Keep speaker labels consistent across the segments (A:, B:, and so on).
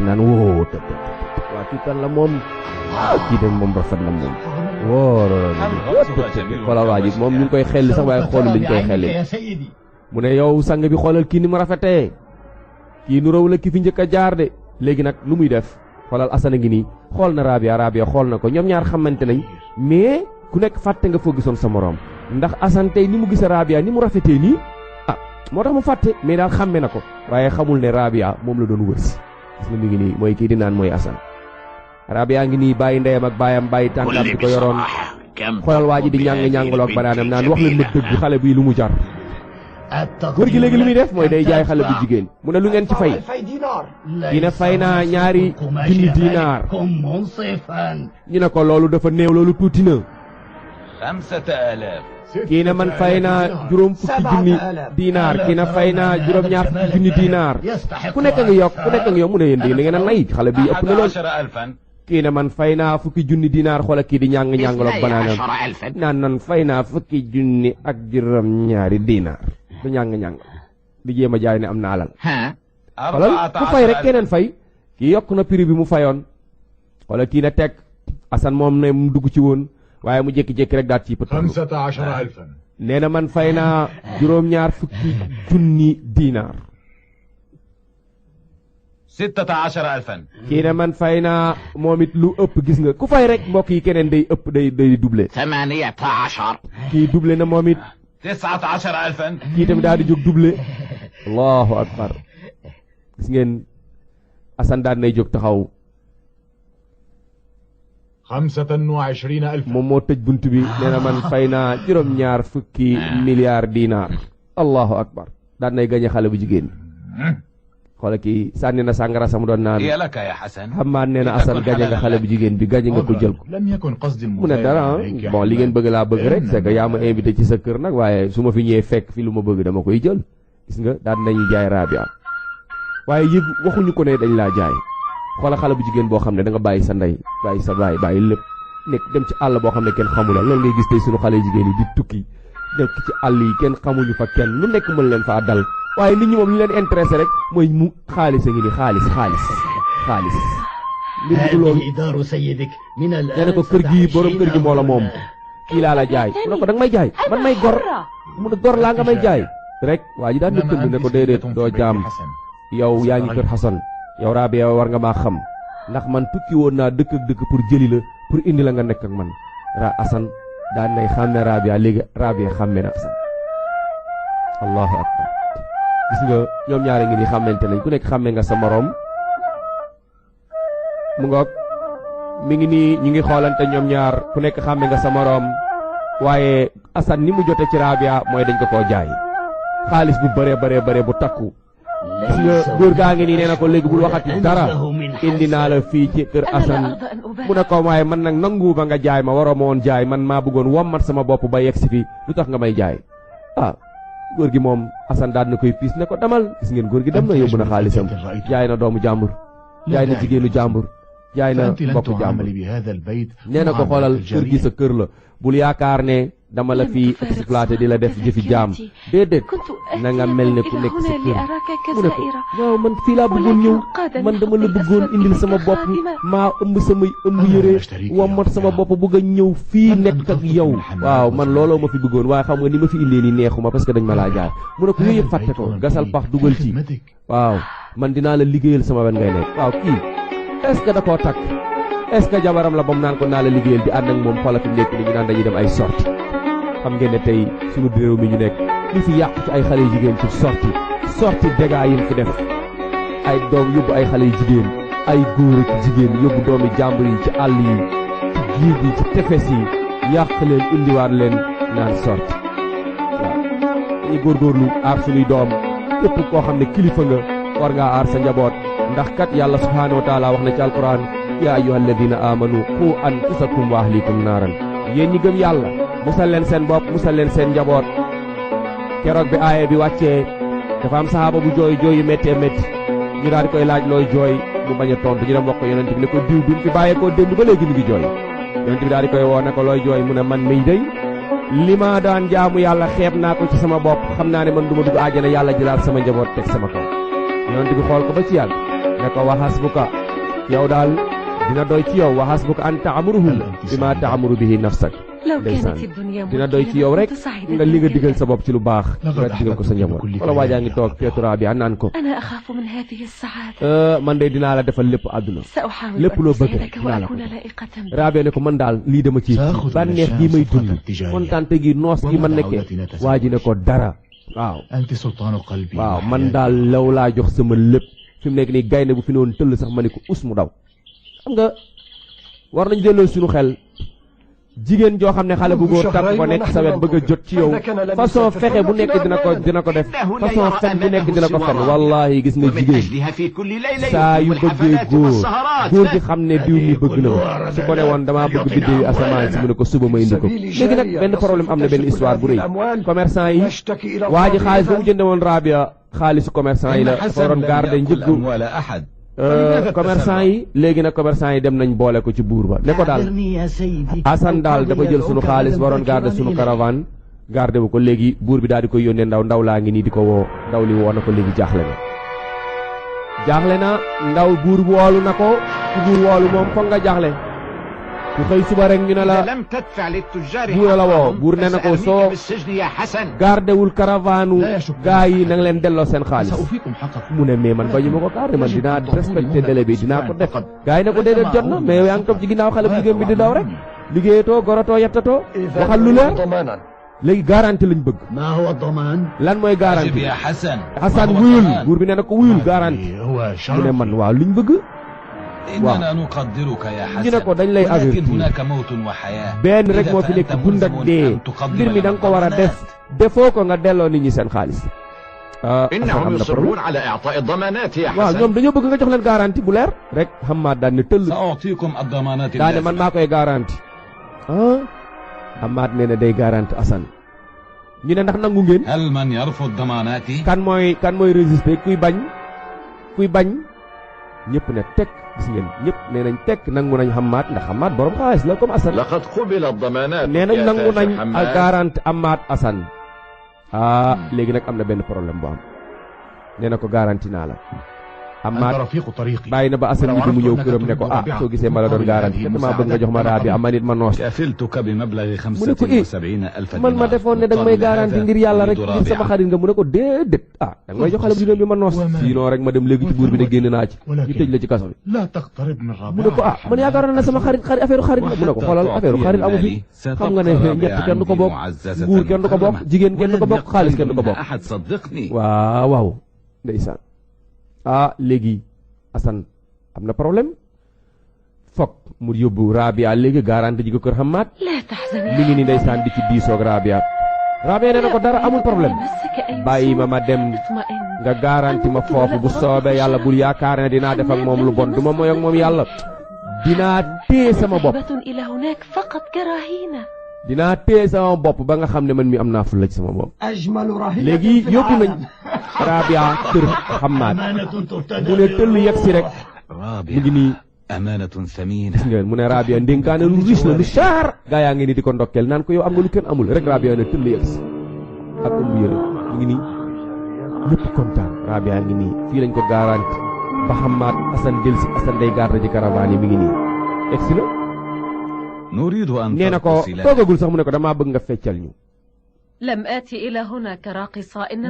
A: naan woo waa kii kan la moom kii de moom rafet na moom wóor xoolal waa ji moom ñu ngi koy xelli sax waaye xoolu liñ koy xelli mu ne yow sang bi xoolal kii ni mu rafetee kii nu raw la ki fi njëkk a jaar de léegi nag lu muy def xoolal Assane a ngi nii xool na Rabia xool na ko ñoom ñaar xamante nañ mais ku nekk fàtte nga foo gisoon sa morom ndax Assane tey ni mu gis Rabia ni mu rafetee nii moo tax mu fàtte mais daal xàmme na ko waaye xamul ne Rabia moom la doon wërsi gis nga mi ngi nii mooy kii di naan mooy Assane Rabia ngi nii bàyyi ndeyam ak baayam bàyyi tànkaam di ko yoroon xoolal waa ji di ñàng-ñàngaloo ak banaanam naan wax leen ma dëgg xale bii lu mu jar góor gi léegi li muy def mooy day jaay xale bu jigéen mu ne lu ngeen ci fay kii ne fay naa ñaari junni dinaar ñu ne ko loolu dafa néew loolu tuuti na kii ne man fay naa juróom fukki junni dinaar kii ne fay naa juróom ñaar fukki junni dinaar ku nekk nga yokk mu ne yéen da ngeen a nay xale bi ëpp na lool kii ne man fay naa fukki junni dinaar xoola kii di ñàng-ñàngaloog banaanam naan fay naa fukki junni ak juróom ñaari dinaar du ñàng-ñàng di jéem a jaay ne am na alal xoolal ku fay rek keneen fay kii yokk na prix bi mu fayoon xoolal kii ne teg Assane moom ne mu dugg ci woon waaye mu jékki-jékki rek daal ci pët nee na man fay naa juróom-ñaar fukki junni dinaar
B: 16,000
A: kii ne man fay naa moom it lu ëpp gis nga ku fay rek mbokk yi keneen day ëpp day doublé
B: 18
A: kii doublé na moom it
B: 19,000
A: kii tamit daal di jóg doublé allahu akbar gis ngeen Assane daan nay jóg taxaw
C: 25,000
A: moom moo tëj bunt bi nee na man fay naa juróom-ñaar fukki milliards dinaar allahu akbar daan nay gañe xale bu jigéen xoola kii sànni na sàngara sa mu doon naan xamaan nee na Assane gañe nga xale bu jigéen bi gañe nga ko jël ko mu ne dara bon li ngeen bëgg laa bëgg rek c'est que yaa ma invité ci sa kër nag waaye su ma fi ñëwee fekk fi lu ma bëgg dama koy jël gis nga daan nañu jaay Rabia waaye yëg waxuñu ko ne dañ laa jaay xoola xale bu jigéen boo xam ne da nga bàyyi sa ndey bàyyi sa baay bàyyi lépp nekk dem ci àll boo xam ne kenn xamula loolu ngay gis tey sunu xale jigéen yi di tukki nekk ci àll yi kenn xamuñu fa kenn lu nekk mën leen faa dal waaye nit ñi moom li leen intéressé rek mooy mu xaalis a ngi ni xaalis mbir mi du loolu nee na ko kër gi borom kër gi moo la moom kii laa la jaay mu ne ko da nga may jaay man may gor mu ne gor laa nga may jaay rek waa ji daan na tënd ne ko déedéet doo jaam yow yaa ngi kër Xasan yow Rabia war nga maa xam ndax man tukki woon naa dëkk ak dëkk pour jëli la pour indi la nga nekk ak man Assane daan nay xàmme Rabia léegi Rabia xàmme na Assane allahu akbar gis nga ñoom ñaare ngi ni xàmmante nañ ku nekk xàmme nga sa morom mu ngoog mi ngi nii ñu ngi xoolante ñoom ñaar ku nekk xàmme nga sa morom waaye Assane ni mu jote ci Rabia mooy dañ ko koo jaay xaalis bu bëree bu takku gis nga góor gaa ngi nii nee na ko léegi bul waxati dara indi naa la fii ci kër Assane mu ne ko waaye man nag nangu ba nga jaay ma waroo ma woon jaay man maa bëggoon wommat sama bopp ba yegg si fii lu tax nga may jaay góor gi moom Assane daan na koy piis ne ko demal gis ngeen góor gi dem na yóbbu na xaalisam jaay na doomu jàmbur jaay na jigéenu jàmbur jaay na mbokku jàmbur nee na ko xoolal kër gi sa kër la bul yaakaar ne dama la fi exploité di la def jëfi jaam déedéet na nga mel ne ku nekk sa kër mu ne ko waaw man fii laa bëggoon ñëw man dama la bëggoon indil sama bopp maa ëmb samay ëmb yére wammat sama bopp bëgg a ñëw fii nekk ak yow waaw man looloo ma fi bëggoon waaye xam nga ni ma fi indee nii neexuma parce que dañ ma laa jaay mu ne ko yooyu yëpp fàtte ko gasal pax dugal ci waaw man dinaa la liggéeyal sama wen ngay nekk waaw kii est-ce que da koo takk est-ce que jabaram la ba mu naan ko naa la liggéeyal di ànd ak moom xoola fi nekk ni ñu naan dañuy dem ay sorti xam ngeen ne tey sunu réew mi ñu nekk li fi yàqu ci ay xale yu jigéen ci sorti dégâts yi fi def ay doom yóbbu ay xale yu jigéen ay góor ak jigéen yóbbu doomi jàmbur yi ci àll yi ci géej yi ci tefes yi yàq leen indiwaat leen naan sorti waaw dañuy góorgóorlu aar sunuy doom képp koo xam ne kilifa nga war ngaa aar sa njaboot ndax kat yàlla subhaanahu wa taala wax na ci alquran yaa ayyuha alladina amanu qu anfusakum wa ahlikum naaran yéen ñi gëm yàlla musal leen seen bopp musal leen seen njaboot keroog bi aaye bi wàccee dafa am sahaaba bu jooy yu méttee métti ñu daal di koy laaj looy jooy mu bañ a tontu ñu dem wax ko yonent bi ne ko diw bi mu fi bàyyeekoo démb ba léegi mi ngi jooy yonent bi daal di koy woo ne ko looy jooy mu ne man miy day li ma daan jaamu yàlla xeeb naa ko ci sama bopp xam naa ne man du ma dugg àjjana yàlla jëlaat sama njaboot teg sama kaw yonent bi xool ko ba ci yàlla ne ko wa hasbuka yow daal dina doy ci yow wa hasbuka an ta'muruhum bima ta'muru bihi nafsak ndeysaan dina doy ci yow rek nga li nga digal sa bopp ci lu baax nga digal ko sa njaboot wala waajaa ngi toog Peetu Rabia naan ko man de dinaa la defal lépp àdduna lépp loo bëgg rek dinaa la ko Rabia ne ko man daal lii dama ci bànneex gi may dund kontaante gi noos gi ma nekkee waa ji ne ko dara waaw man daal law laa jox sama lépp fi mu nekk nii gaynde bu fi ne woon tëll sax ma ne ko us mu daw xam nga war nañu delloo suñu xel jigéen joo xam ne xale bu góor takk ko nekk sa wet bëgg a jot ci yow façon fexe bu nekk dina ko def façon fen bu nekk dina ko fen wallahi gis nga jigéen saa yu bëggee góor gi xam ne diw mi bëgg na ma su ko ne woon damaa bëgg biddéew yi asamaan si mu ne ko suba ma indi ko léegi nag benn problème am na benn histoire bu rëy commerçant yi waa ji xaalis ba mu jënde woon Rabia xaalisu commerçant yi la dafa waroon garder njëggu commerçant yi léegi nag commerçant yi dem nañ boole ko ci buur ba ne ko daal Assane daal dafa jël sunu xaalis waroon garder sunu caravane garder bu ko léegi buur bi daal di koy yónnee ndaw laa ngi nii di ko woo ndaw li woo na ko léegi jaaxle na ndaw buur woolu na ko ku buur woolu moom foog nga jaaxle ku xëy suba rek ñu ne la buur la woo buur ne na ko soo gardewul caravane gaa yi na nga leen delloo seen xaalis mu ne mais man bañu ma ko garder man dinaa respecté délai bi dinaa ko def gaa yi ne ko déedéet jot na mais yow yaa ngi toog ci ginnaaw xale bu jigéen bi di daw rek liggéeyatoo gorotoo yettatoo waxal lu leer léegi garanti lañ bëgg lan mooy garanti Hassan wuyul buur bi ne na ko wuyul garanti mu ne man waaw luñ bëgg waaw ñu ne ko dañ lay avertir benn rek moo fi nekk dund ak dee mbir mi da nga ko war a def defoo ko nga delloo nit ñi seen xaalis am na problème waaw ñoom dañoo bëgg nga jox leen garanti bu leer rek Hamad daan ne tëll daane man maa koy garanti Hamad nee na day garanti Assane ñu ne ndax nangu ngeen kan mooy résister kuy bañ ñëpp ne tekk gis ngeen ñëpp nee nañ tekk nangu nañ Hamad ndax Hamad borom xaalis la comme Assane nee nañ nangu nañ garanti Hamad Assane léegi nag am na benn problème bu am nee na ko garanti naa la Hamad bàyyi na ba Assane bi mu ñëw këram ne ko soo gisee ma la doon garanti damaa bëgg nga jox ma Rabia ama nit ma noos mu ne ko man ma defoon ne danga may garanti ngir yàlla rek ngir sama xarit nga mu ne ko déedéet danga may jox xale bu jigéen bi ma noos sinon rek ma dem léegi ci buur bi ne génn naa ci ñu tëj la ci kaso bi mu ne ko man yaakaaroon na sama xarit affaire xarit la mu ne ko xoolal affaire xarit amu fi xam nga ne ñett kenn du ko bokk nguur kenn du ko bokk jigéen kenn du ko bokk xaalis kenn du ko bokk waaw ndeysaan léegi Assane am na problème fokk mu yóbbu Rabia léegi garanti ji ko kër Hamad mi ngi ni ndeysaan di ci diisoog Rabia nee na ko dara amul problème bàyyi ma dem nga garanti ma foofu bu soobee yàlla bul yaakaar ne dinaa def ak moom lu bon du ma moy ak moom yàlla dinaa téye sama bopp ba nga xam ne man mi am naa fulla ci sama bopp léegi yóbbu nañ Rabia kër Hamad mu ne tëll yegg si rek mu ngi nii gis ngeen mu ne Rabia ndénkaane lu riche la lu cher gaa yaa ngi nii di ko ndokkeel naan ko yow am nga lu kenn amul rek Rabia ne tëll yegg si ak ëmb yëre mu ngi nii ñëpp kontaan Rabia ngi nii fii lañ ko garanti ba Hamad Assane del si Assane day garde ji caravane yi mi ngi nii egg si na nee na ko toogagul sax mu ne ko damaa bëgg nga feccal ñu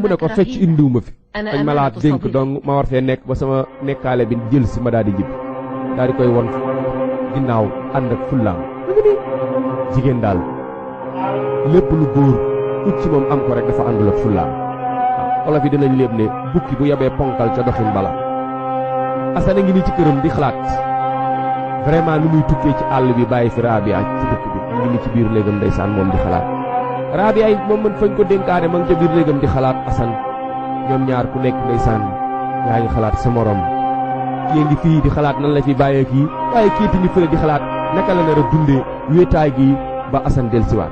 A: mu ne ko fecc indiwuma fi dañ ma laa dénk donc ma war fee nekk ba sama nekkaale bi jël si ma daal di jib daal di koy won ginnaaw ànd ak fullaam jigéen daal lépp lu góor ut ci moom am ko rek dafa àndul ak fullaam waaw olof yi dinañ léeb ne bukki bu yabee ponkal ca doxin bala Assane ngi nii ci këram di xalaat vraiment lu muy tukkee ci àll bi bàyyi fi Rabia ci dëkk bi ngi ni ci biir néegam ndeysaan moom di xalaat Rabia yi moom man fañ ko dénkaane ma ngi ca biir néegam di xalaat Assane ñoom ñaar ku nekk ndeysaan yaa ngi xalaat sa morom kii ngi fii di xalaat nan la fi bàyyee kii waaye kiiti ngi fële di xalaat naka la nar a dundee wéetaay gi ba Assane dellusiwaat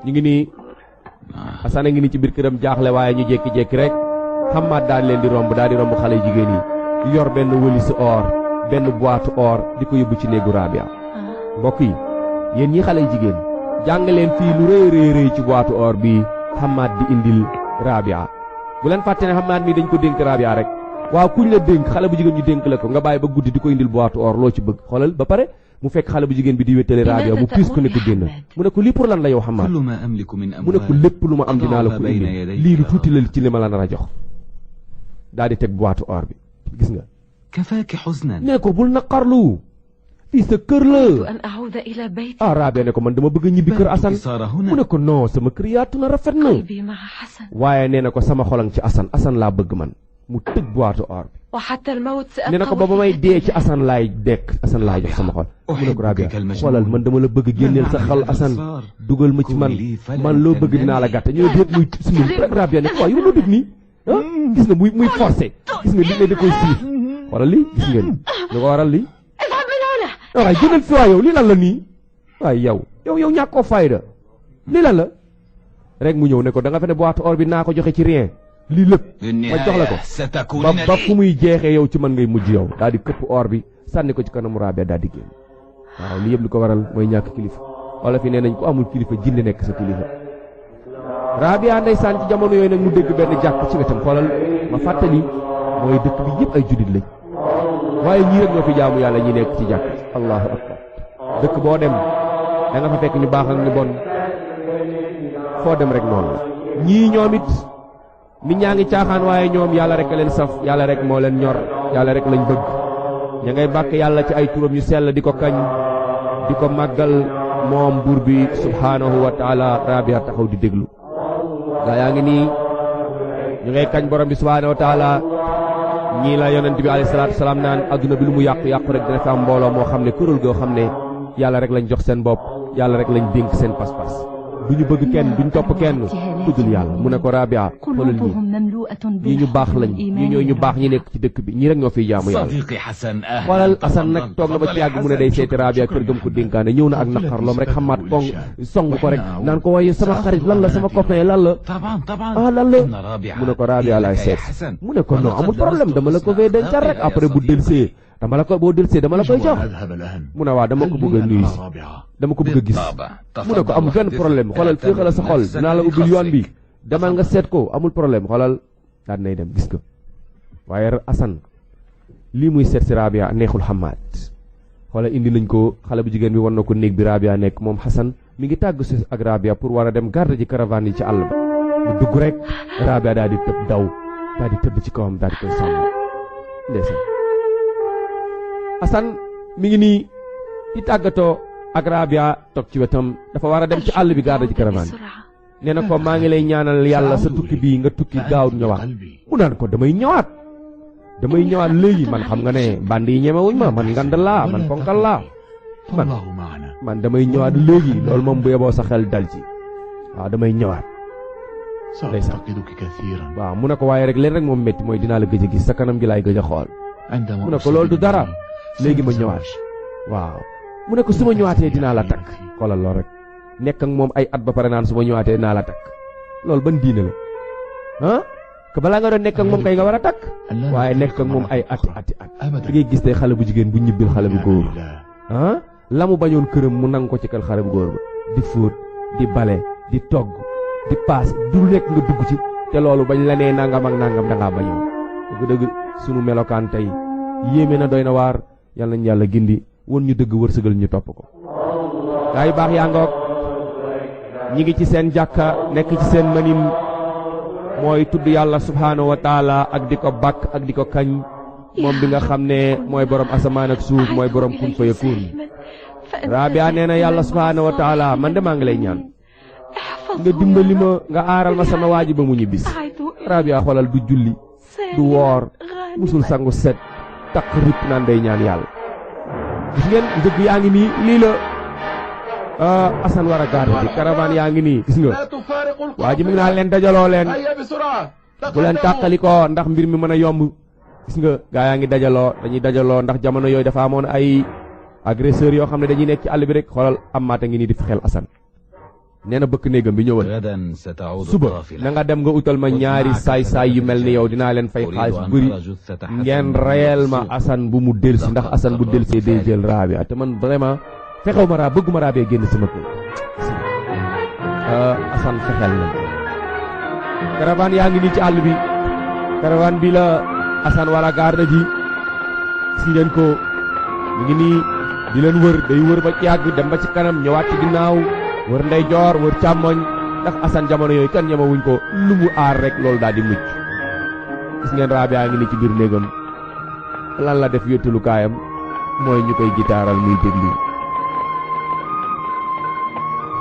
A: ñu ngi nii Assane a ngi nii ci biir këram jaaxle waaye ñu jékki-jékki rek Hamad daal leen di romb xale jigéen yi yor benn wëlisu or benn boîte or di ko yóbbu ci néegu Rabia mbokk yi yéen ñi xale jigéen jàng leen fii lu rëy ci boîte or bi Hamad di indil Rabia bu leen fàtte ne Hamad mi dañ ko dénk Rabia rek waaw kuñ la dénk xale bu jigéen ñu dénk la ko nga bàyyi ba guddi di ko indil boîte or loo ci bëgg xoolal ba pare mu fekk xale bu jigéen bi di wéttale Rabia mu piis ko ne ko génn mu ne ko lii pour lan la yow Hamad
D: كل ما أملك من
A: mu ne ko
D: أموال
A: lépp lu ma am dinaa la ko indi lii lu tuuti la ci li ma la nar a jox daal di teg boîte or bi gis nga
D: كفاك حزنا
A: ne ko bul naqarlu fii sa kër la
E: أريد أن أعود إلى بيتي.
A: Rabia ne ko man dama bëgg a ñibbi kër Assane
D: صار
A: mu
D: هنا
A: ne ko non sama kër yaatu na rafet na
E: قلبي مع حسن
A: waaye nee na ko sama xolang ci Assane laa bëgg man mu tëj boîte or bi
E: وحتى الموت
A: nee na ko ba
E: سأبقى
A: may dee ci
E: وثيقة
A: Assane laay dekk Assane laay jox sama xol mu ne ko Rabia xoolal man dama la bëgg génneel sa xol Assane dugal ma ci man loo bëgg dinaa la gàtte ñoo déet muy suñu rek Rabia ne ko waaw yow loo def nii ah gis nga muy forcé gis nga li ne da koy siif xoolal lii gis ngeen lu ko waral lii
E: اذهب من هنا.
A: waaye génneel fi waa yow lii lan la nii waaye yow ñàkkoo fayda lii lan la rek mu ñëw ne ko da nga fe ne boîte or bi naa ko joxe ci rien lii lépp ma jox la ko
B: ستكونين
A: ba fu
B: لي
A: muy jeexee yow ci man ngay mujj yow daal di këpp or bi sànni ko ci kanamu Rabia daal di génn waaw lii yëpp li ko waral mooy ñàkk kilifa wala fi nee nañ ko amul kilifa jinne nekk sa kilifa Rabia ndeysaan ci jamono yooyu nag mu dégg benn jàkk ci wetam xoolal ma fàttali mooy dëkk bi yëpp ay juddit lañ waaye ñii rek ñoo fi jaamu yàlla ñi nekk ci jàkk allahu akbar dëkk boo dem da nga fa fekk ñu baax ak ñu bon foo dem rek noonu la ñii ñoom it nit ñaa ngi caaxaan waaye ñoom yàlla rek a leen saf yàlla rek moo leen ñor yàlla rek lañ bëgg ña ngay bàkk yàlla ci ay turam yu sell di ko kañ di ko màggal moom buur bi subhaanahu wa taala Rabia taxaw di déglu gaa yaa ngi nii ñu ngay kañ borom bi subhaanahu wa taala ñii la yonent bi alayhi salaatu salaam naan adduna bi lu mu yàqu-yàqu rek dina fi am mbooloo moo xam ne kuréel goo xam ne yàlla rek lañ jox seen bopp yàlla rek lañ dénk seen pas-pas du ñu bëgg kenn duñ topp kenn ku dul yàlla mu ne ko Rabia xoolal ñii ñii ñu baax lañ ñii ñooy ñu baax ñi nekk ci dëkk bi ñii rek ñoo fiy jaamu yàlla
B: صديقي حسن أهلا
A: xoolal Assane nag toog na ba ci
B: تفضل يا
A: yàgg mu ne
B: حسن.
A: day seeti Rabia kër gam ko dénkaane ñëw na ak naqar loom rek xamaat song ko rek naan ko waaye sama xarit lan la sama copain lan la
B: طبعا طبعا
A: lan la
B: إن رابعة
A: mu ne ko Rabia laay seet
B: حسن
A: mu ne ko non amul problème dama la ko fay dencal rek après bu delsee dama la ko boo delsee dama la koy jox
C: أذهب الآن
A: mu ne waaw dama ko bëgg a nuyu si
C: رابعة
A: dama ko bëgg a gis
B: بالطبع
A: mu ne ko amul benn problème xoolal fii xala sa xol dinaa la ubbil yoon bi demal nga seet ko amul problème xoolal daal nay dem gis ko waaye Assane lii muy seet si Rabia neexul Hamad xoolal indi nañ ko xale bu jigéen bi war na ko néeg bi Rabia nekk moom Assane mi ngi tàgg si ak Rabia pour war a dem garde ji caravane yi ci àll ba mu dugg rek Rabia daal di tëb daw daal di tëdd ci kawam daal di koy sàmm ndeysaan Assane mi ngi nii di tàggatoo ak Rabia toog ci wetam dafa war a dem ci àll bi garde ji caravane nee na ko maa ngi lay ñaanal yàlla sa tukki bii nga tukki gaaw ñëwaat mu naan ko damay ñëwaat léegi man xam nga ne band yi ñemewuñ ma man ngand laa man ponkal laa
C: الله معنا
A: man damay ñëwaat léegi loolu moom bu yeboo sa xel dal ci waaw damay ñëwaat
C: سأفتقدك كثيرا
A: waaw mu ne ko waaye rek leen rek moom métti mooy dinaa la gëj a gis sa kanam gi laay gëj a xool
C: عندما
A: mu ne ko loolu du dara léegi ma ñëwaat waaw mu ne ko su ma ñëwaatee dinaa la takk xoolal lool rek nekk ak moom ay at ba pare naan su ma ñëwaatee dinaa la takk loolu ban diine la ah que balaa nga doon nekk ak moom kay nga war a takk waaye nekk ak moom ay ati at da ngay gis tey xale bu jigéen bu ñibbil xale bu góor ah la mu bañoon këram mu nangu ko ci kër xale bu góor ba di fóot di bale di togg di paas du nekk nga dugg ci te loolu bañ la nee nangam ak nangam da ngaa bañoon dëgg-dëgg sunu melokaan tey yéeme na doy na waar yal nañ yàlla gindi won ñu dëgg wërsëgal ñu topp ko gaa yi baax yaa ngoog ñi ngi ci seen jàkka nekk ci seen manin mooy tudd yàlla subhaanahu wa taala ak di ko bàkk ak di ko kañ moom bi nga xam ne mooy borom asamaan ak suuf mooy borom kun fa yakun Rabia nee na yàlla subhaanahu wa taala man de maa ngi lay ñaan nga dimbali ma nga aaral ma sama waaji ba mu ñibbis Rabia xoolal du julli du woor musul sangu set takk rip naan day ñaan yàlla gis ngeen njëg yaa ngi nii lii la Assane war a garde di caravane yaa ngi nii gis nga waa ji mi ngi naan leen dajaloo leen bu leen tàqali ko ndax mbir mi mën a yomb gis nga gaa yaa ngi dañuy dajaloo ndax jamono yooyu dafa amoon ay agresseurs yoo xam ne dañuy nekk ci àll bi rek xoolal am maata ngi nii di fexeel Assane nee na bëkk néegam bi ñëwal
B: غدا ستعود
A: suba
B: القافلة
A: na nga dem nga utal ma ñaari saay-saay yu mel ni yow dinaa leen fay xaalis bu bëri ngeen reyel ma Assane bu mu delsi ndax Assane bu delsee day jël Rabia te man vraiment fexew ma bëgguma Rabia génn sama kër Assane fexeel na caravane yaa ngi nii ci àll bi caravane bi la Assane wala garde ji gis ngeen ko mu ngi nii di leen wër day wër ba ci yàgg dem ba ci kanam ñëwaat ci ginnaaw wër ndeyjoor wër càmmoñ ndax Assane jamono yooyu kan ñemewuñ ko lu mu aar rek loolu daal di mucc gis ngeen Rabia ngi nii ci biir néegam lan la def wéttalu kaayam mooy ñu koy gitaaral muy déglu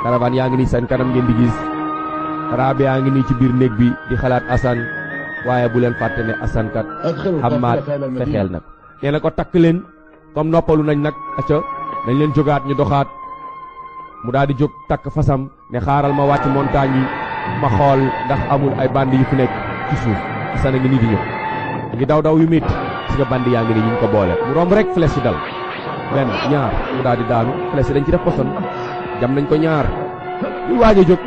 A: caravane yaa ngi nii seen kanam ngeen di gis Rabia ngi nii ci biir néeg bi di xalaat Assane waaye bu leen fàtte ne Assane kat Hammaad fexeel na ko nee na ko takk leen comme noppalu nañ nag acca nañ leen jógaat ñu doxaat mu daal di jóg takk fasam ne xaaral ma wàcc montagne yi ma xool ndax amul ay bandi yu fi nekk ci suuf Assane a ngi nii di ñëw ngi daw daw yu métti ci nga bandi yaa ngi nii ñu ko boole mu romb rek flèche yi dal benn ñaar mu daal di daanu flèche yi dañ ci def poson jam nañ ko ñaar muy waaj a jóg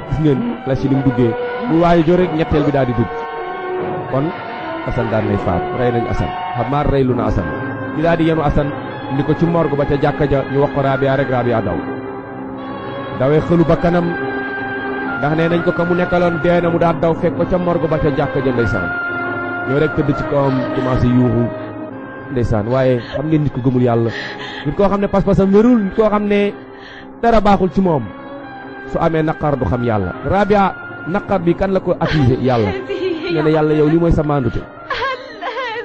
A: gis ngeen flèche yi ni mu duggee muy waaj a jóg rek ñetteel bi daal di dugg kon Assane daan nay faat rey nañ Assane Hammaad rey lu na Assane ñu daal di yenu Assane indi ko ci morgue ba ca jàkka ja ñu wax ko Rabia rek Rabia daw dawee xëlu ba kanam ndax nee nañ ko ka mu nekkaloon dee na mu daal daw fekk ko ca morgue ba ca jàkka ja ndeysaan ñoo rek tëdd ci kawam commencé yuuxu ndeysaan waaye xam ngeen nit ku gëmul yàlla nit koo xam ne pas-pasam wérul nit koo xam ne dara baaxul ci moom su amee naqar du xam yàlla Rabia naqar bi kan la ko accusé yàlla nee na yàlla yow lii mooy sa mandute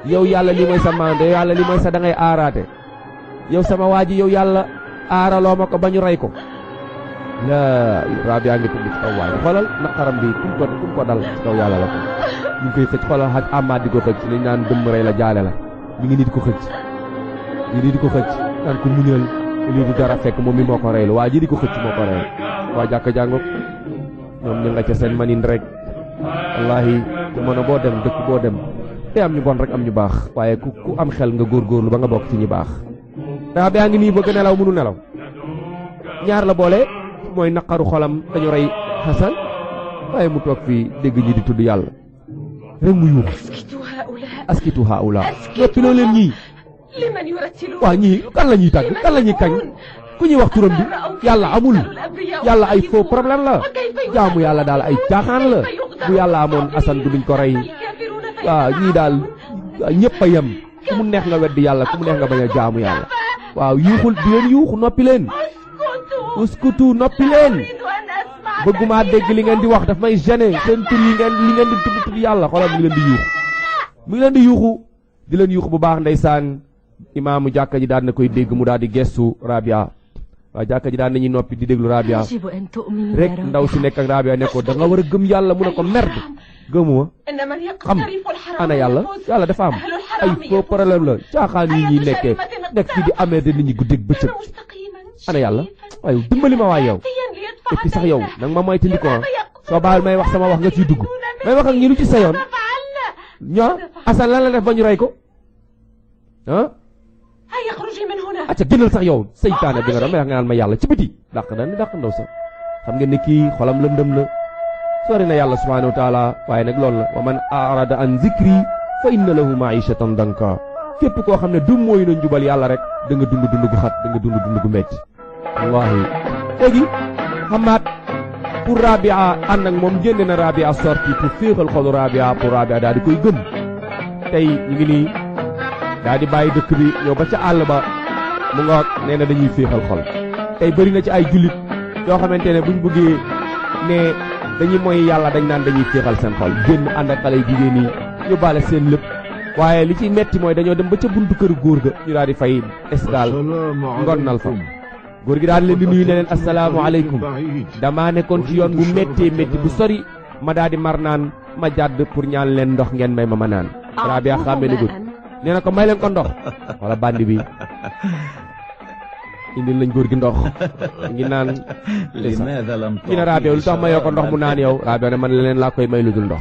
A: yow yàlla lii mooy sa mandute yow yàlla lii mooy sa da ngay aaraate yow sama waa ji yow yàlla aaraloo ma ko ba ñu rey ko la Rabia ngi tëdd ci kaw waaye xoolal naqaram bi kum ko dal ci kaw yàlla la ko ñu ngi koy xëcc xoolal ak Hammaad di ko xëcc lañ naan dëmm rey la jaale la mi ngi nii di ko xëcc di ko xëcc naan ko muñal lii du dara fekk moom mi moo ko reylu waa ji di ko xëcc moo ko reylu waa jàkka jàngook ñoom ñu nga ca seen manin rek wallaahi ku mën a boo dem dëkk boo dem te am ñu bon rek am ñu baax waaye ku am xel nga góorgóorlu ba nga bokk ci ñi baax Rabia ngi nii bëgg nelaw mënu nelaw ñaar la boole mooy naqaru xolam dañu rey Assane waaye mu toog fii dégg ñi di tudd yàlla rek mu yuux askitu haula noppi loo leen ñii waa ñii kan la ñuy tàgg kan la ñuy kañ ku ñuy wax turam bi yàlla amul yàlla ay faux problème la jaamu yàlla daal ay caaxaan la bu yàlla amoon Assane du duñ ko rey waaw ñii daal ñëpp a yem ku mu neex nga weddi yàlla ku mu neex nga bañ a jaamu yàlla waaw yuuxul di leen yuuxu noppi leen uskutu noppi leen bëgguma dégg li ngeen di wax daf may gêner seen tur yi li ngeen di tudd yàlla xoolal mu ngi leen di yuuxu mu ngi leen di yuuxu di leen yuuxu bu baax ndeysaan imaamu jàkka ji daan na koy dégg mu daal di gestu Rabia waaw jàkka ji daan nañuy noppi di déglu Rabia rek ndaw si nekk ak Rabia ne ko da nga war a gëm yàlla mu ne ko merde gëmuma xam ana yàlla yàlla dafa am ay faux problème la caaxaan yi ñuy nekkee nekk fii di amee de nit ñi guddeeg bëccëg ana yàlla waaye dimbali ma waay yow et puis sax yow nag ma moytandi ko soo baal may wax sama wax nga ciy dugg may wax ak ñi lu ci sayoon ñoo Assane lan la def ba ñu rey ko ah acca génnal sax yow seytaane bi nga doon may wax nga naan ma yàlla ci biti dàq na ni dàq ndaw sax xam ngeen ne kii xolam lëndëm na sori na yàlla subhanahu wa taala waaye nag loolu la wa man arada an zikri fa inna lahu maishatan danka képp koo xam ne du mooy na njubal yàlla rek da nga dund gu xat da nga dund gu metti wallahi léegi Hammaad pour Rabia ànd ak moom génne na Rabia sorti pour féexal xolu Rabia pour Rabia daal di koy gëm tey ñu ngi nii daal di bàyyi dëkk bi ñëw ba ca àll ba mu ngoog nee na dañuy féexal xol tey bëri na ci ay jullit yoo xamante ne buñ bëggee ne dañuy mooy yàlla dañ naan dañuy féexal seen xol génn ànd ak xale yu jigéen yi yóbbaale seen lépp waaye li ci metti mooy dañoo dem ba ca buntu kër góor ga ñu daal di fay escale ngonnal fa góor gi daal leen di nuyu ne leen assalaamu aleykum damaa nekkoon ci yoon bu méttee métti bu sori ma daal di mar naan ma jàdd pour ñaan leen ndox ngeen may ma naan Rabia xàmme ni gut nee na ko may leen ko ndox wala bandi bi indil lañ góor gi ndox ngi naan ki ne Rabia lu tax mayoo ko ndox mu naan yow Rabia ne man leen laa koy may lu dul ndox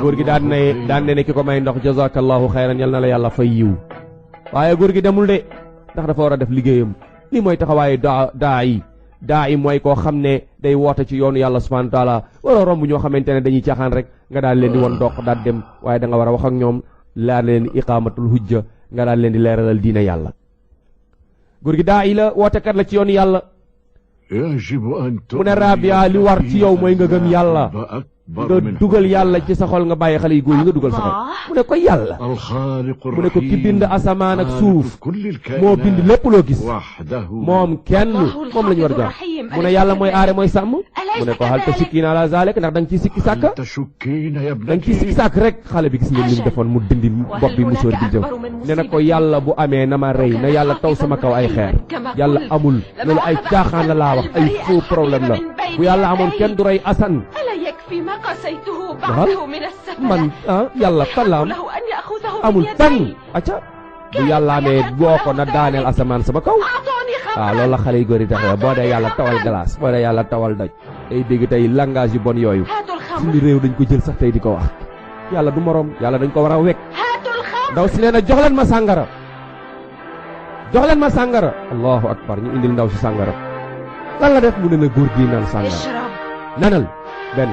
A: góor gi daan ne ki ko may ndox jazakallahu xayran yal na la yàlla fay yiw waaye góor gi demul de ndax dafa war a def liggéeyam lii mooy taxawaayu daa yi mooy koo xam ne day woote ci yoonu yàlla subhanahu wa taala war a romb ñoo xamante ne dañuy caaxaan rek nga daal leen di won dox daal dem waaye da nga war a wax ak ñoom laal leen iqaamatul hujja nga daal leen di leeralal diina yàlla góor gi daa yi la wootekat la ci yoonu yàlla mu ne Rabia li war ci yow mooy nga gëm yàlla nga dugal yàlla ci sa xol nga bàyyi xale yu góor yi nga dugal sa xol mu ne ko yàlla mu ne ko ki bind asamaan ak suuf moo bind lépp loo gis moom kenn moom la ñu war a jox mu ne yàlla mooy aare mooy sàmm mu ne ko hal tashukkiina ala zalik ndax da nga ciy sikki sàkk da nga ciy sikki sàkk rek xale bi gis ngeen li mu defoon mu dindi bopp bi musóor bi jëm ne na ko yàlla bu amee na ma rey na yàlla taw sama kaw ay xeer yàlla amul loolu ay caaxaan la laa wax ay faux problème la bu yàlla amoon kenn du rey Assane man yàlla fan la am amul fenn acca bu yàlla amee boo ko na daaneel asamaan sama kaw waaw loolu la xale yu góor yi taxee boo dee yàlla tawal glace boo dee yàlla tawal doj day dégg tey langage yu bon yooyu suñu réew dañ ko jël sax tey di ko wax yàlla du morom yàlla dañ ko war a wekk ndaw si nee na jox leen ma sàngara jox leen ma sàngara allahu akbar ñu indil ndaw si sàngara lan la def mu ne na góor gi naan sàngara nanal benn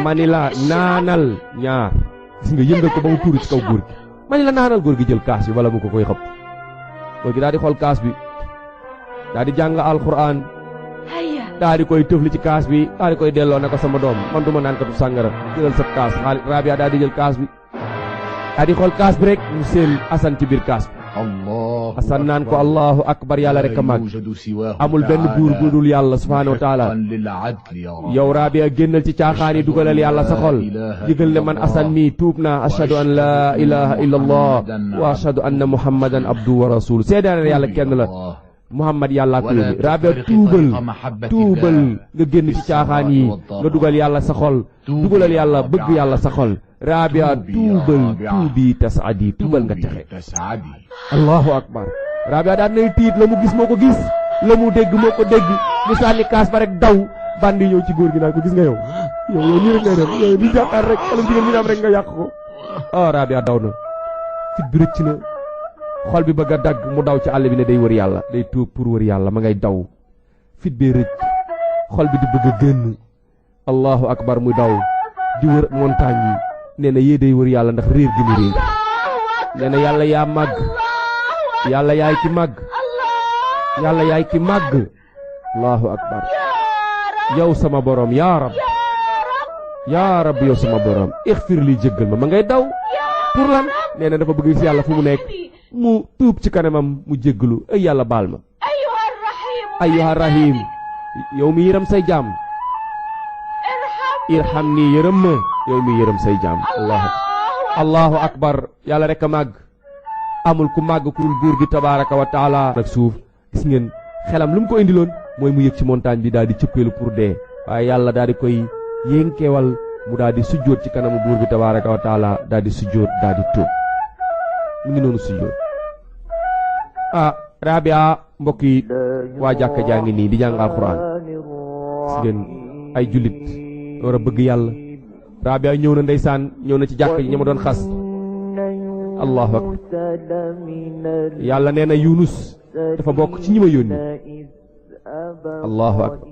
A: mani la naanal ñaar gis nga yëngal ko ba mu tuuru ci kaw góor gi mani la naanal góor gi jël kaas bi wala mu ko koy xëpp góor gi daal di xool kaas bi daal di jàng alquran daal di koy tëfli ci kaas bi daal di koy delloo ne ko sama doom man duma naan katu sàngara jëlal sa kaas Rabia daal di jël kaas bi daal di xool kaas bi rek mu seen Assane ci biir kaas bi Assane naan ko allahu akbar yàlla rek a mag amul benn buur bu dul yàlla subhaanahu wa taala yow Rabia génnal ci caaxaan yi dugalal yàlla sa xol yëgal ne man Assane mii tuub naa ashhadu an laa ilaha illa allah wa ashhadu anna muhammadan abdu wa rasul seedaane yàlla kenn la Muhammad yàlla ko yónni Rabia tuubal nga génn ci caaxaan yi nga dugal yàlla sa xol dugalal yàlla bëgg yàlla sa xol Rabia tuubal tuubi tasadi tuubal nga texe allahu akbar Rabia daan nay tiit la mu gis moo ko gis la mu dégg moo ko dégg mu sànni kaas ba rek daw bandi ñëw ci góor gi naan ko gis nga yow nii rek ngay def yow di jàkkaar rek xale jigéen mi am rek nga yàq ko Rabia daw na fit bi rëcc na xol bi bëgg a dagg mu daw ci àll bi ne day wër yàlla day tuub pour wër yàlla ma ngay daw fit bee rëcc xol bi di bëgg a génn allahu akbar muy daw di wër montagne yi nee na yee day wër yàlla ndax réer gi mu réer nee na yàlla yaa màgg yàlla yaay ki màgg yàlla yaay ki màgg allahu akbar yow sama borom yaa rab yow sama borom ixfir li jéggal ma ngay daw pour lan nee na dafa bëgg si yàlla fu mu nekk mu tuub ci kanamam mu jéggalu ay yàlla baal ma ayyuha rahim yow mi yërëm say jaam irham nii yërëm ma yow mi yërëm say jaam allahu akbar yàlla rek a màgg amul ku màgg ku dul buur gi tabaraka wa taala nag suuf gis ngeen xelam lu mu ko indiloon mooy mu yëg ci montagne bi daal di cëppeelu pour dee waaye yàlla daal di koy yénkeewal mu daal di sujjóot ci kanamu buur bi tabaraka wa taala daal di sujjóot daal di tuub mu ngi noonu sujjóot Rabia mbokk yi waa jàkka jaa ngi nii di jàng alxuraan gis ngeen ay jullit war a bëgg yàlla Rabia ñëw na ndeysaan ñëw na ci jàkka ji ña ma doon xas allahu akbar yàlla nee na Yunus dafa bokk ci ñi ma yónni allahu akbar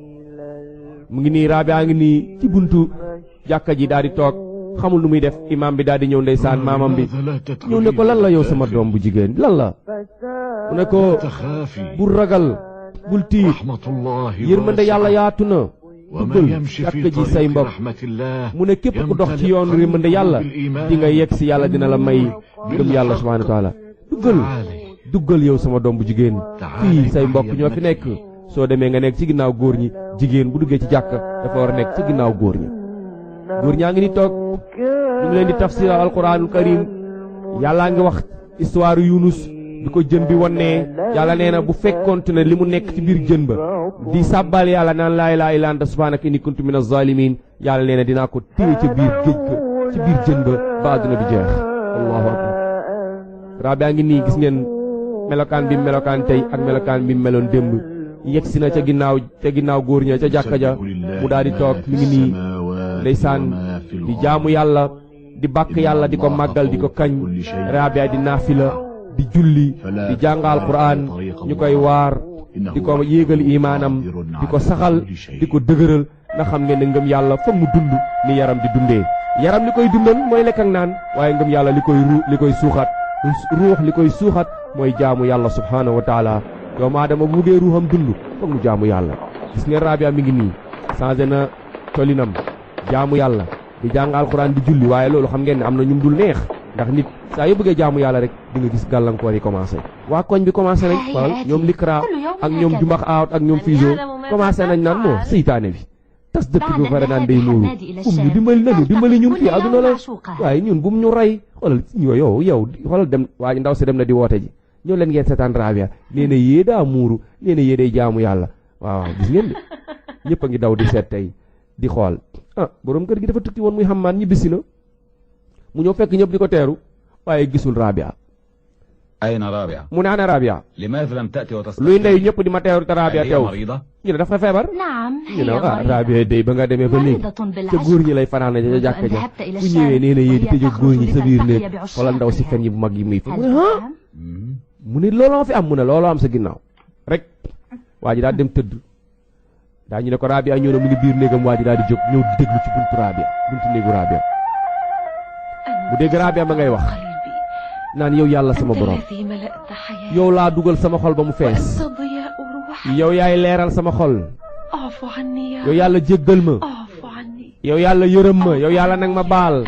A: mu ngi nii Rabia ngi nii ci buntu jàkka ji daal di toog xamul nu muy def imam bi daal di ñëw ndeysaan maamam bi ñëw ne ko lan la yow sama doom bu jigéen lan la mu ne ko bul ragal bul tiit yërmande yàlla yaatu na duggal jàkka ji say mbokk mu ne képp ku dox ci yoonu yërmande yàlla di nga yegg si yàlla dina la may gëm yàlla subhanahu wa taala duggal yow sama doom bu jigéen fii say mbokk ñoo fi nekk soo demee nga nekk ci ginnaaw góor ñi jigéen bu duggee ci jàkka dafa war a nekk ci ginnaaw góor ñi góor ñaa ngi ni toog ñu ngi leen di tafsir alquranul karim yàllaa ngi wax histoire Yunus bi ko jën bi wonnee yàlla nee na bu fekkoonte ne li mu nekk ci biir jën ba di sàbbal yàlla naan laa ilaaha illa anta subhaanaka inni kuntu minaz zaalimiin yàlla nee na dinaa ko téye ca biir géej ga ci biir jën ba àdduna bi jeex allahu akbar Rabia ngi nii gis ngeen melokaan bi melokaan tey ak melokaan bi meloon démb yegsi na ca ginnaaw góor ña ca jàkka ja mu daal di toog mi ngi nii ndeysaan di jaamu yàlla di bàkk yàlla di ko màggal di ko kañ Rabia di naafila di julli di jàngal Qur'an ñu koy waar di ko yéegal imaanam di ko saxal di ko dëgëral nga xam ngeen ne ngëm yàlla foog mu dund ni yaram di dundee yaram li koy dundal mooy lekk ak naan waaye ngëm yàlla li koy suuxat ruux li koy suuxat mooy jaamu yàlla subhaanahu wa taala doomu aadama bu buggee ruuxam dund foog mu jaamu yàlla gis ngeen Rabia mi ngi nii changé na colinam jaamu yàlla di jàng alxuraan di julli waaye loolu xam ngeen ne am na ñum dul neex ndax nit saa yoo bëggee jaamu yàlla rek di nga gis gàllankoor yi commencé waa koñ bi commencé nañ xoolal ñoom Likra ak ñoom Jumax Aawat ak ñoom Fiso commencé nañ naan moo seytaane bi tas dëkk bi ba pare naan day muuru ñu dimbali nañu dimbali ñun fii àdduna la waaye ñun bu mu ñu rey xoolal yow xoolal dem waa ndaw si dem na di woote ji ñëw leen ngeen seetaan Rabia nee na yee daa muuru nee na yee day jaamu yàlla waaw gis ngeen de ñëpp a ngi daw di seet tey di xool borom kër gi dafa tukki woon muy xammaan ñibbisi na mu ñëw fekk ñëpp di ko teeru waaye gisul Rabia.
B: ayna Rabia.
A: mu ne ana Rabia.
B: limaadha lam ta'ti wa tastasqi.
A: luy ndey ñëpp di ma teeru te Rabia teew. ñu ne dafa feebar. ñu ne Rabia day ba nga demee ba léegi ca góor ñi lay fanaan ca jàkka ja ku ñëwee nee na yee di tëjee góor ñi sa biir néeg xoolal ndaw si fen yi bu mag yi muy fa mu ne mu ne looloo fi am mu ne looloo am sa ginnaaw rek waa ji daal dem tëdd daa ñu ne ko Rabia ñëw na mu ngi biir néegam waa ji daal di jóg ñëw di déglu ci buntu néegu Rabia bu dégg Rabia ma ngay wax naan yow yàlla sama borom yow laa dugal sama xol ba mu fees yow yaay leeral sama xol yow yàlla jéggal ma yow yàlla yërëm ma yow yàlla nag ma baal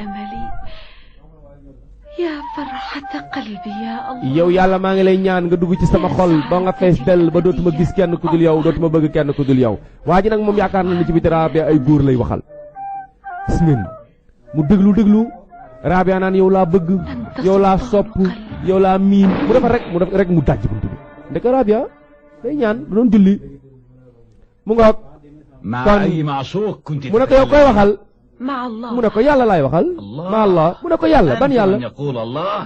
A: yow yàlla maa ngi lay ñaan nga dugg ci sama xol ba nga fees dell ba dootuma gis kenn ku dul yow dootuma bëgg kenn ku dul yow waa ji nag moom yaakaar na ne ci biti Rabia ay góor lay waxal gis ngeen mu déglu Rabia naan yow laa bëgg yow laa sopp yow laa miin mu defar rek mu dajj buntu bi ndeke Rabia day ñaan da doon julli mu ngoog kon mu ne ko yow koy waxal mu ne ko yàlla laay waxal ma Allah mu ne ko yàlla ban yàlla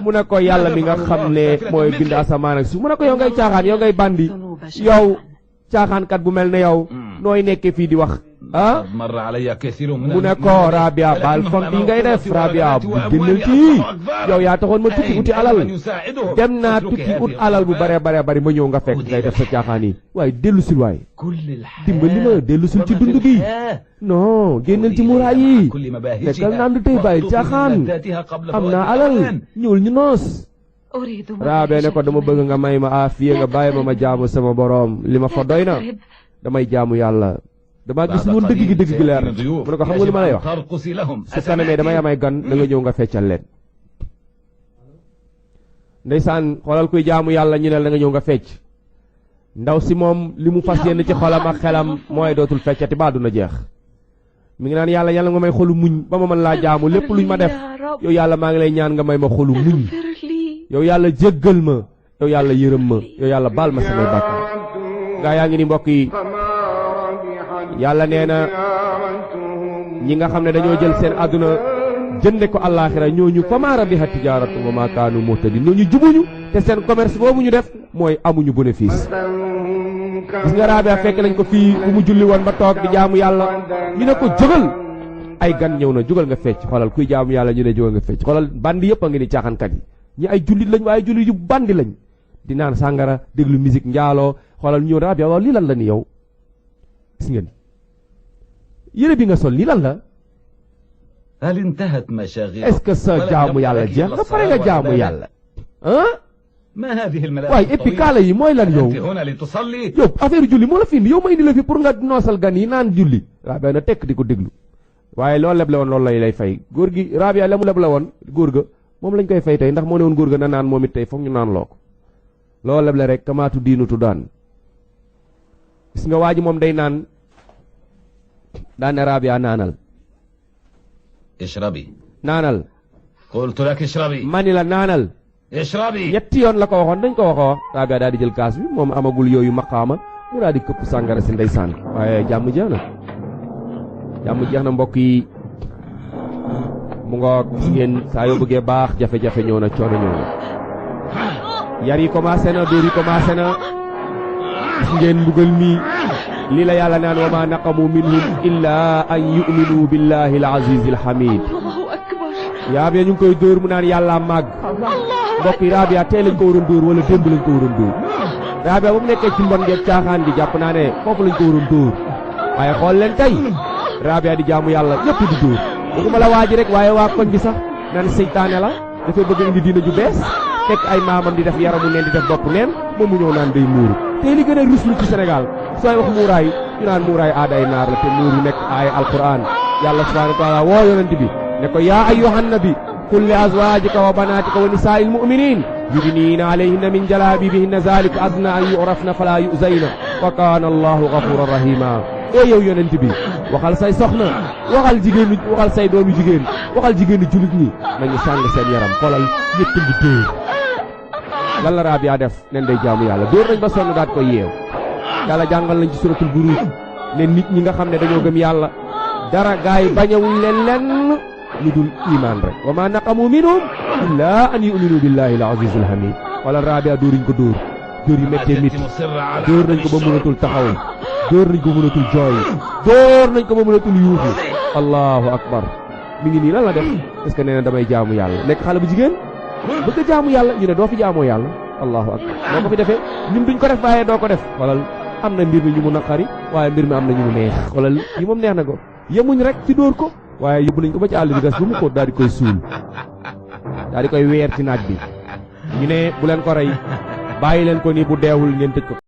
A: mu ne ko yàlla mi nga xam ne mooy bind asamaan ak suuf mu ne ko yow ngay caaxaan yow ngay bandi yow caaxaankat bu mel ne yow nooy nekkee fii di wax mu ne ko Rabia baal fam bi ngay def Rabia bu génnal kii yow yaa taxoon ma tukki uti alal dem naa tukki ut alal bu bare bari ma ñëw nga fekk ngay def sa caaxaan yi waaye dellusil waaye dimbali ma dellusil ci dund gi non génnal ci muraay yi nekkal naan du tey bàyyi caaxaan am naa alal ñuul ñu noos Rabia ne ko dama bëgg nga may ma afiya nga bàyyi ma jaamu sama boroom li ma fa doy na damay jaamu yàlla damaa gis woon dëgg gi leer na mu ne ko xam nga li ma lay wax su kanamee damay amay gan da nga ñëw nga feccal leen ndeysaan xoolal kuy jaamu yàlla ñu ne da nga ñëw nga fecc ndaw si moom li mu fas yéene ci xolam ak xelam mooy dootul feccati ba duna jeex mi ngi naan yàlla nga may xolu muñ ba ma mën laa jaamu lépp luñ ma def yow yàlla maa ngi lay ñaan nga may ma xolu muñ yow yàlla jéggal ma yow yàlla yërëm ma yow yàlla baal ma samay bàkkaar gaa yaa ngi ni mbokk yi yàlla nee na ñi nga xam ne dañoo jël seen àdduna jënde ko àllaaxira ñooñu famaa rabihat tijaaratu wa maa kaanu muhtadin ñooñu jubuñu te seen commerce boobu ñu def mooy amuñu bénéfice gis nga Rabia fekk nañ ko fii bu mu julli woon ba toog di jaamu yàlla ñu ne ko jógal ay gan ñëw na jógal nga fecc xoolal kuy jaamu yàlla ñu ne jógal nga fecc xoolal bandi yëpp a ngi ni caaxaankat yi ñi ay jullit lañ waaye jullit yu bandi lañ di naan sàngara déglu musique njaaloo xoolal ñëw Rabia waaw lii lan la ni yow gis ngeen yére bi nga sol lii lan la est-ce que sa jaamu yàlla jeex nga pare nga jaamu yàlla waaye et puis kaala yi mooy lan yow yow affaire julli moo la fi indi yow ma indi la fi pour nga noosal gan yi naan julli Rabia na tekk di ko déglu waaye loolu leble woon loolu lay fay góor gi Rabia la mu leble woon góor ga moom lañ koy fay tey ndax moo ne woon góor ga na naan moom it tey foog ñu naan loo ko loolu leble rek kamaatu diinutu daan gis nga waa ji moom day naan daan ne Rabia naanal
B: ishrabi
A: naanal
B: qultu lak ishrabi
A: mani la naanal
B: ishrabi
A: ñetti yoon la ko waxoon dañ ko wax Rabia daal di jël kaas bi moom amagul yooyu maqaama mu daal di këpp sàngara si ndeysaan waaye jàmm jeex na mbokk yi mu nga gis ngeen saa yoo bëggee baax jafe-jafe ñëw na coono ñëw na yar yi commencé na dóor yi commencé na gis ngeen mbugal mi lii la yàlla naan wa ma naqamu minhum illa an yu'minu billahi al-aziz al-hamid Rabia ñu ngi koy dóor mu naan yàlla màgg mbokk yi Rabia tey lañ ko waroon dóor wala démb lañ ko waroon dóor Rabia ba mu nekkee ci mbon ngeeg caaxaan di jàpp naa ne foofu lañ ko waroon dóor waaye xool leen tey Rabia di jaamu yàlla ñëpp di dóor waxuma la waa ji rek waaye waa koñ bi sax naan seytaane la dafay bëgg indi diina ju bees fekk ay maamam di def yaramu neen di def bopp neen moom mu ñëw naan day muuru tey li gën a ruslu ci Sénégal sooy wax muuraay ñu naan muuraay aaday naar la te muur yu nekk ay alquran yàlla subhanahu wa taala woo yonent bi ne ko yaa ayyuhan nabi qul li azwajika wa banatika wa nisaa'il mu'minin yudniina alayhinna min jalabibihinna zalika adna an yu'rafna fala yu'zayna wa kana allahu ghafuran rahima yow yonent bi waxal say soxna waxal jigéen ñi waxal say doomi jigéen waxal jigéen ñi julit ñi nañu sàng seen yaram xoolal ñëpp ngi dóor lan la Rabia def nen day jaamu yàlla dóor nañ ba sonn daat koy yeew yàlla jàngal nañ ci suratul buruj ne nit ñi nga xam ne dañoo gëm yàlla dara gaay bañawuñ leen lenn lu dul iman rek wa ma naqamu minhum illa an yu'minu billahi al-azizil hamid wala Rabia dóoriñ ko dóor yu méttee mit dóor nañ ko ba mënatul taxaw dóor nañ ko mënatul jooy dóor nañ ko ba mënatul yuuxu allahu akbar mi ngi nii lan la def est-ce que nee na damay jaamu yàlla nekk xale bu jigéen bëgg a jaamu yàlla ñu ne doo fi jaamoo yàlla allahu akbar moo ko fi defee ñun duñ ko def bàyyee doo ko def walal am na mbir mi ñu mu naqari waaye mbir mi am na ñu mu neex walal yi moom neex na ko yemuñ rek ci dóor ko waaye yóbbu nañ ko ba ci àll bi gas bu mu ko daal di koy suul daal di koy weer ci naaj bi ñu ne bu leen ko rey bàyyi leen ko nii bu deewul ngeen tëj ko